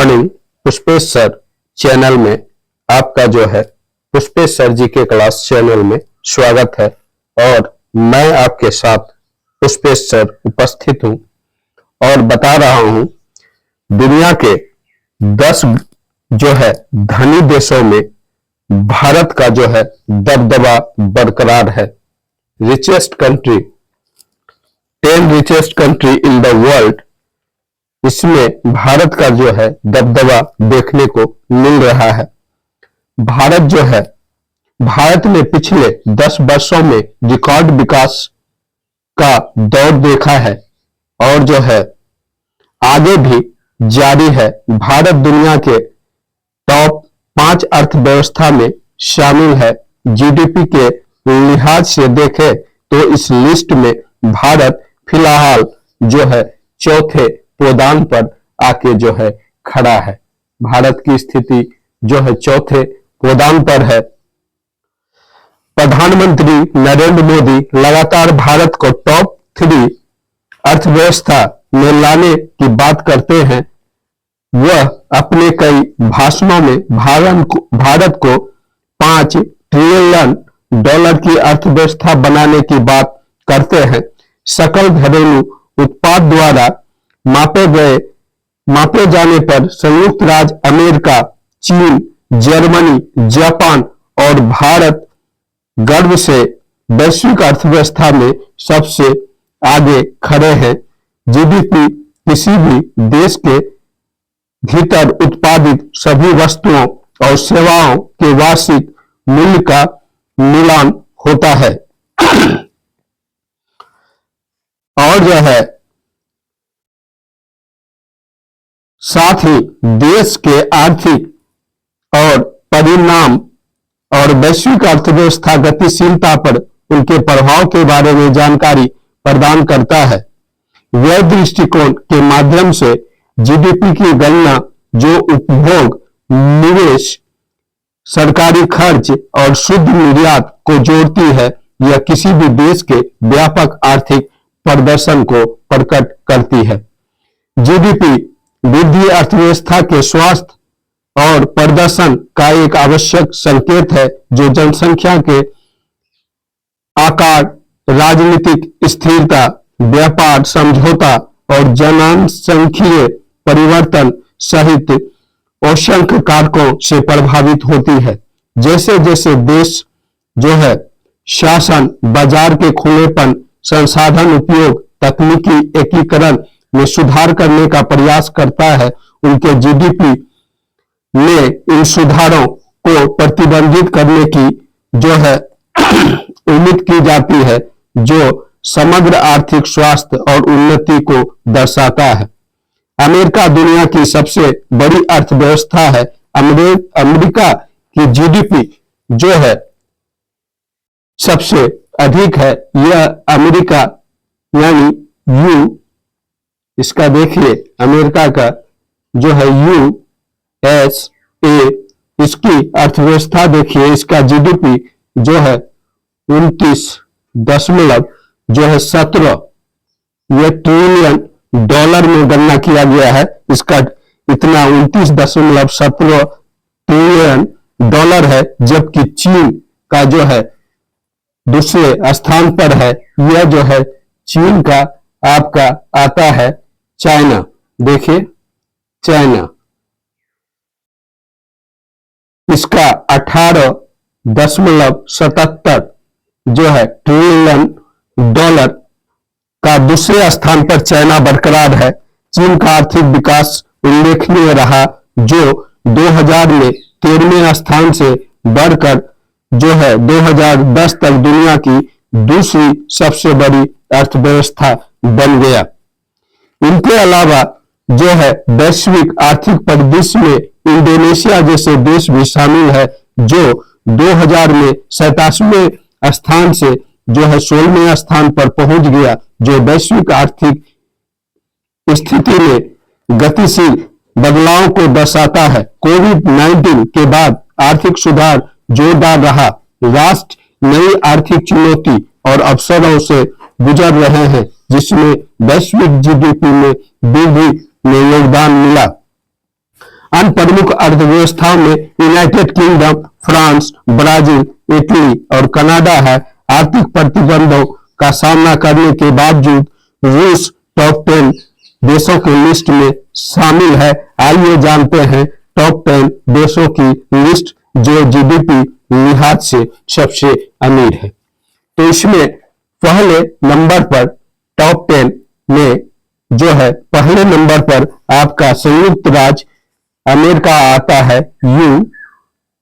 Morning Pushpesh sir channel में आपका जो है पुष्पेश सर जी के क्लास चैनल में स्वागत है। और मैं आपके साथ पुष्पेश सर उपस्थित हूं और बता रहा हूं दुनिया के 10 जो है धनी देशों में भारत का जो है दबदबा बरकरार है। Richest country, 10 richest country in the world, इसमें भारत का जो है दबदबा देखने को मिल रहा है। भारत ने पिछले 10 वर्षों में रिकॉर्ड विकास का दौर देखा है और जो है आगे भी जारी है। भारत दुनिया के टॉप 5 अर्थव्यवस्था में शामिल है। जीडीपी के लिहाज से देखें तो इस लिस्ट में भारत फिलहाल जो है चौथे पायदान पर आके जो है खड़ा है। भारत की स्थिति जो है चौथे पायदान पर है। प्रधानमंत्री नरेंद्र मोदी लगातार भारत को टॉप 3 अर्थव्यवस्था में लाने की बात करते हैं। वह अपने कई भाषणों में भारत को $5 ट्रिलियन की अर्थव्यवस्था बनाने की बात करते हैं। सकल घरेलू उत्पाद द्वारा मापे जाने पर संयुक्त राज्य अमेरिका, चीन, जर्मनी, जापान और भारत गर्व से वैश्विक अर्थव्यवस्था में सबसे आगे खड़े हैं। जीडीपी किसी भी देश के भीतर उत्पादित सभी वस्तुओं और सेवाओं के वार्षिक मूल्य का मिलान होता है और जो है साथ ही देश के आर्थिक और परिणाम और वैश्विक अर्थव्यवस्था गतिशीलता पर उनके प्रभाव के बारे में जानकारी प्रदान करता है। व्यय दृष्टिकोण के माध्यम से जीडीपी की गणना जो उपभोग, निवेश, सरकारी खर्च और शुद्ध निर्यात को जोड़ती है, यह किसी भी देश के व्यापक आर्थिक प्रदर्शन को प्रकट करती है। जीडीपी वृद्धि अर्थव्यवस्था के स्वास्थ्य और प्रदर्शन का एक आवश्यक संकेत है जो जनसंख्या के आकार, राजनीतिक स्थिरता, व्यापार समझौता और जनसांख्यिकीय परिवर्तन सहित असंख्य कारकों से प्रभावित होती है। जैसे जैसे देश जो है शासन, बाजार के खुलेपन, संसाधन उपयोग, तकनीकी एकीकरण में सुधार करने का प्रयास करता है, उनके जीडीपी में इन सुधारों को प्रतिबंधित करने की जो है उम्मीद की जाती है, जो समग्र आर्थिक स्वास्थ्य और उन्नति को दर्शाता है। अमेरिका दुनिया की सबसे बड़ी अर्थव्यवस्था है। अमेरिका की जीडीपी जो है सबसे अधिक है। यह अमेरिका यानी इसका देखिए अमेरिका का जो है USA, इसकी अर्थव्यवस्था देखिए, इसका जीडीपी जो है 29.17 ट्रिलियन डॉलर में गणना किया गया है। इसका इतना 29.17 ट्रिलियन डॉलर है, जबकि चीन का जो है दूसरे स्थान पर है। यह जो है चीन का आपका आता है चाइना। देखिए चाइना, इसका 18.77 जो है ट्रिलियन डॉलर का दूसरे स्थान पर चाइना बरकरार है। चीन का आर्थिक विकास उल्लेखनीय रहा, जो 2000 में 13वें स्थान से बढ़कर जो है 2010 तक दुनिया की दूसरी सबसे बड़ी अर्थव्यवस्था बन गया। इनके अलावा जो है वैश्विक आर्थिक परिदृश्य में इंडोनेशिया जैसे देश भी शामिल है, जो 2000 में 87वें स्थान से जो है 16वें स्थान पर पहुंच गया, जो वैश्विक आर्थिक स्थिति में गतिशील बदलाव को दर्शाता है। कोविड-19 के बाद आर्थिक सुधार जोरदार रहा। राष्ट्र नई आर्थिक चुनौती और अवसरों से गुजर रहे हैं, जिसमें वैश्विक जीडीपी में वृद्धि में योगदान मिला। अन्य प्रमुख अर्थव्यवस्थाओं में United kingdom, France, Brazil, Italy और कनाडा है। आर्थिक प्रतिबंधों का सामना करने के बावजूद रूस टॉप 10 देशों की लिस्ट में शामिल है। आइए जानते हैं टॉप 10 देशों की लिस्ट जो जीडीपी लिहाज से सबसे अमीर है। तो इसमें पहले नंबर पर टॉप 10 में जो है पहले नंबर पर आपका संयुक्त राज्य अमेरिका आता है, यू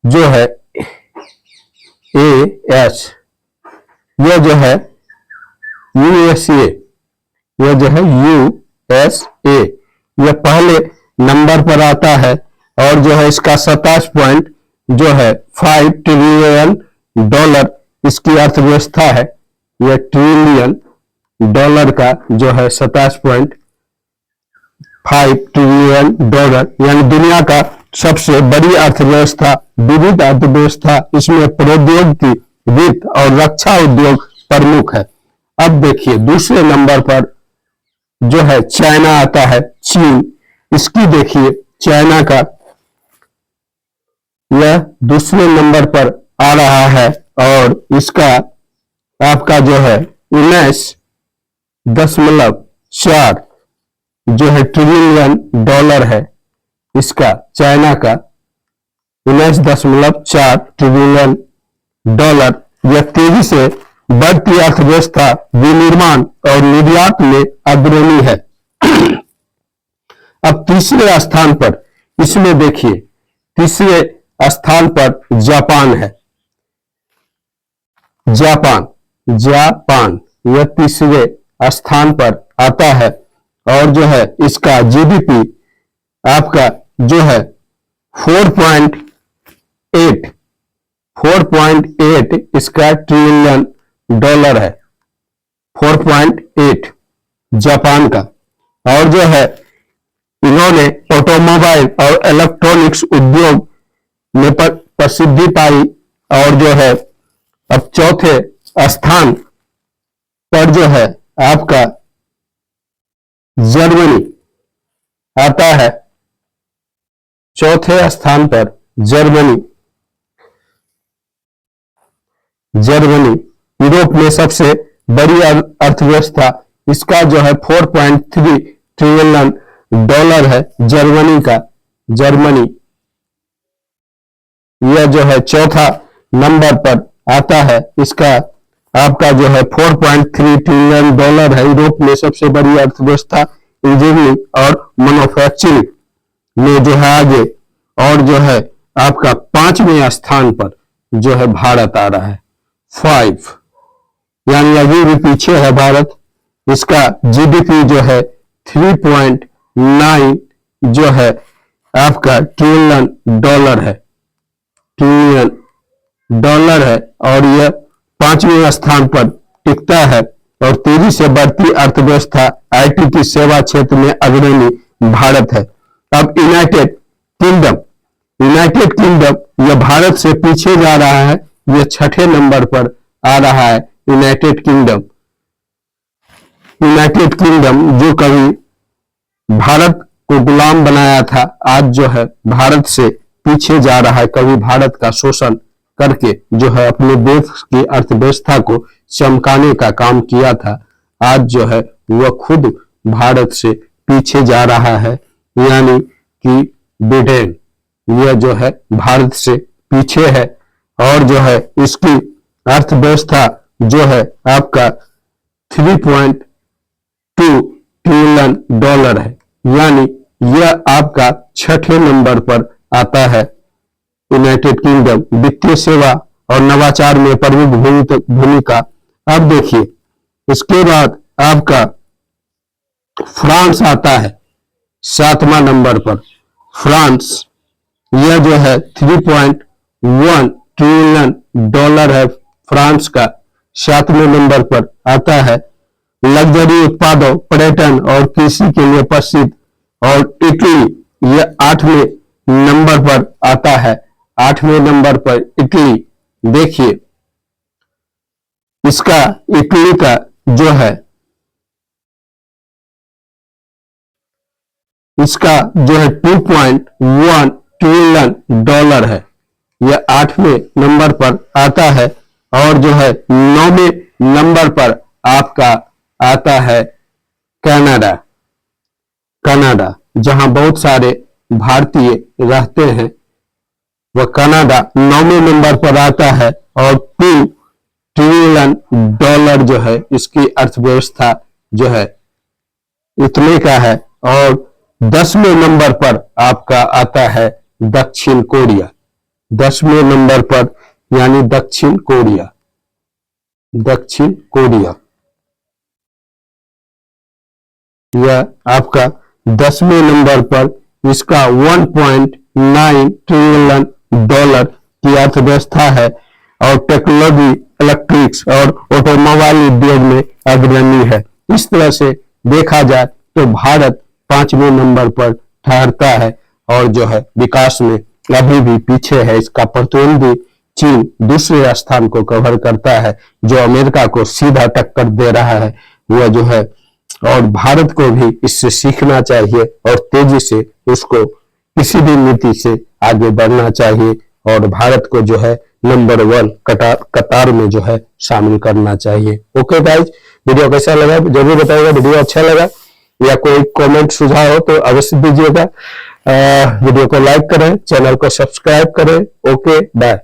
जो है एस, यह जो है यूएसए, यह जो है यूएसए, यह पहले नंबर पर आता है और जो है इसका 27 पॉइंट जो है 5 ट्रिलियन डॉलर इसकी अर्थव्यवस्था है। यह ट्रिलियन डॉलर का जो है 27.5 ट्रिलियन डॉलर, यानी दुनिया का सबसे बड़ी अर्थव्यवस्था, विविध अर्थव्यवस्था। इसमें प्रौद्योगिकी, वित्त और रक्षा उद्योग प्रमुख है। अब देखिए दूसरे नंबर पर जो है चाइना आता है, चीन। इसकी देखिए चाइना का यह दूसरे नंबर पर आ रहा है और इसका आपका जो है 19.4 जो है ट्रिलियन डॉलर है। इसका चाइना का 19.4 ट्रिलियन डॉलर। यह तेजी से बढ़ती अर्थव्यवस्था, विनिर्माण और निर्यात में अग्रणी है। अब तीसरे स्थान पर इसमें देखिए तीसरे स्थान पर जापान है। जापान यह तीसरे स्थान पर आता है और जो है इसका जीडीपी आपका जो है 4.8 इसका ट्रिलियन डॉलर है, 4.8 जापान का। और जो है इन्होंने ऑटोमोबाइल और इलेक्ट्रॉनिक्स उद्योग में प्रसिद्धि पाई और जो है अब चौथे स्थान पर जो है आपका जर्मनी आता है। चौथे स्थान पर जर्मनी यूरोप में सबसे बड़ी अर्थव्यवस्था, इसका जो है 4.3 ट्रिलियन डॉलर है जर्मनी यह जो है चौथा नंबर पर आता है। इसका आपका जो है 4.3 ट्रिलियन डॉलर है। यूरोप में सबसे बड़ी अर्थव्यवस्था इंजीनियरिंग और मैन्युफैक्चरिंग में जो है आगे। और जो है आपका 5वें स्थान पर जो है भारत आ रहा है, 5, यानी अभी भी पीछे है भारत। इसका जीडीपी जो है 3.9 जो है आपका ट्रिलियन डॉलर है और यह 5वें स्थान पर टिकता है। और तेजी से बढ़ती अर्थव्यवस्था, आईटी की सेवा क्षेत्र में अग्रणी भारत है। अब यूनाइटेड किंगडम यह भारत से पीछे जा रहा है, यह 6ठे नंबर पर आ रहा है। यूनाइटेड किंगडम जो कभी भारत को गुलाम बनाया था, आज जो है भारत से पीछे जा रहा है। कभी भारत का शोषण करके जो है अपने देश की अर्थव्यवस्था को चमकाने का काम किया था, आज जो है वह खुद भारत से पीछे जा रहा है। यानी कि ब्रिटेन यह जो है भारत से पीछे है और जो है इसकी अर्थव्यवस्था जो है आपका 3.2 ट्रिलियन डॉलर है, यानी यह आपका 6ठे नंबर पर आता है। यूनाइटेड किंगडम वित्तीय सेवा और नवाचार में प्रमुख भूमिका। अब देखिए इसके बाद आपका फ्रांस आता है 7वां नंबर पर। फ्रांस यह जो है 3.1 ट्रिलियन डॉलर है। फ्रांस का 7वें नंबर पर आता है। लग्जरी उत्पादों, पर्यटन और कृषि के लिए प्रसिद्ध। और इटली यह 8वें नंबर पर आता है। 8वें नंबर पर इटली। देखिए इसका इटली का जो है इसका जो है 2.1 ट्रिलियन डॉलर है। यह 8वें नंबर पर आता है। और जो है 9वें नंबर पर आपका आता है कनाडा। कनाडा, जहां बहुत सारे भारतीय रहते हैं, वह कनाडा 9वें नंबर पर आता है और 2 ट्रिलियन डॉलर जो है इसकी अर्थव्यवस्था जो है इतने का है। और 10वें नंबर पर आपका आता है दक्षिण कोरिया। 10वें नंबर पर यानी दक्षिण कोरिया। दक्षिण कोरिया यह आपका 10वें नंबर पर, इसका 1.9 ट्रिलियन डॉलर की अर्थव्यवस्था है और टेक्नोलॉजी, इलेक्ट्रिक्स और ऑटोमोबाइल उद्योग में अग्रणी है। इस तरह से देखा जाए तो भारत 5वें नंबर पर ठहरता है और जो है विकास में अभी भी पीछे है। इसका प्रतिद्वंदी चीन दूसरे स्थान को कवर करता है, जो अमेरिका को सीधा टक्कर दे रहा है। वह जो है, और भारत को भी इससे सीखना चाहिए और तेजी से उसको किसी भी नीति से आगे बढ़ना चाहिए और भारत को जो है नंबर 1 कतार में जो है शामिल करना चाहिए। ओके गाइज, वीडियो कैसा लगा जरूर बताइएगा। वीडियो अच्छा लगा या कोई कमेंट सुझाव हो तो अवश्य दीजिएगा। वीडियो को लाइक करें, चैनल को सब्सक्राइब करें। Okay, bye.